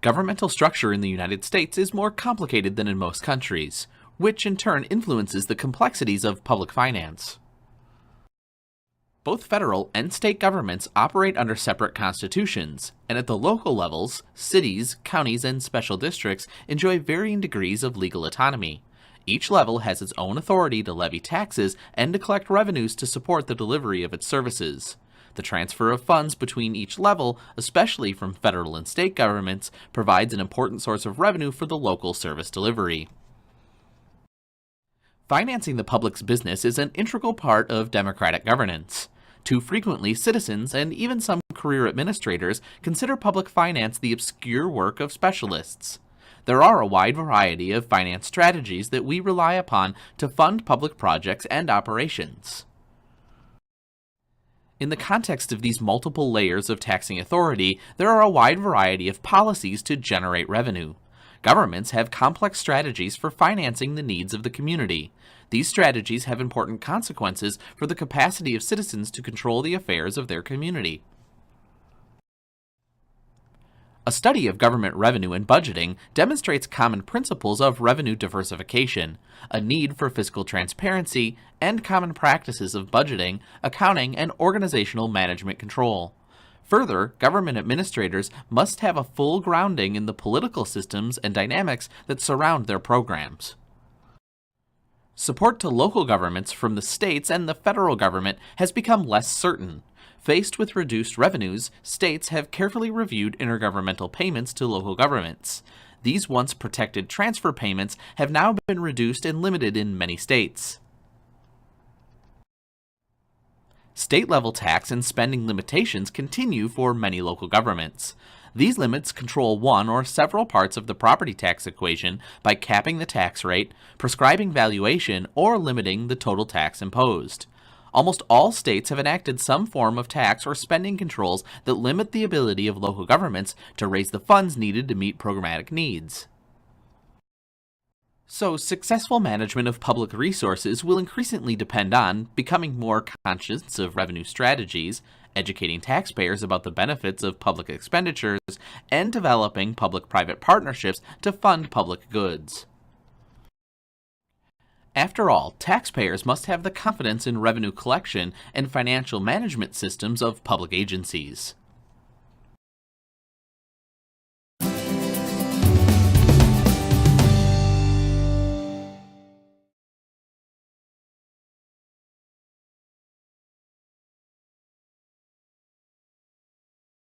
Governmental structure in the United States is more complicated than in most countries, which in turn influences the complexities of public finance. Both federal and state governments operate under separate constitutions, and at the local levels, cities, counties, and special districts enjoy varying degrees of legal autonomy. Each level has its own authority to levy taxes and to collect revenues to support the delivery of its services. The transfer of funds between each level, especially from federal and state governments, provides an important source of revenue for the local service delivery. Financing the public's business is an integral part of democratic governance. Too frequently, citizens and even some career administrators consider public finance the obscure work of specialists. There are a wide variety of finance strategies that we rely upon to fund public projects and operations. In the context of these multiple layers of taxing authority, there are a wide variety of policies to generate revenue. Governments have complex strategies for financing the needs of the community. These strategies have important consequences for the capacity of citizens to control the affairs of their community. A study of government revenue and budgeting demonstrates common principles of revenue diversification, a need for fiscal transparency, and common practices of budgeting, accounting, and organizational management control. Further, government administrators must have a full grounding in the political systems and dynamics that surround their programs. Support to local governments from the states and the federal government has become less certain. Faced with reduced revenues, states have carefully reviewed intergovernmental payments to local governments. These once protected transfer payments have now been reduced and limited in many states. State-level tax and spending limitations continue for many local governments. These limits control one or several parts of the property tax equation by capping the tax rate, prescribing valuation, or limiting the total tax imposed. Almost all states have enacted some form of tax or spending controls that limit the ability of local governments to raise the funds needed to meet programmatic needs. So, successful management of public resources will increasingly depend on becoming more conscious of revenue strategies, educating taxpayers about the benefits of public expenditures, and developing public-private partnerships to fund public goods. After all, taxpayers must have the confidence in revenue collection and financial management systems of public agencies.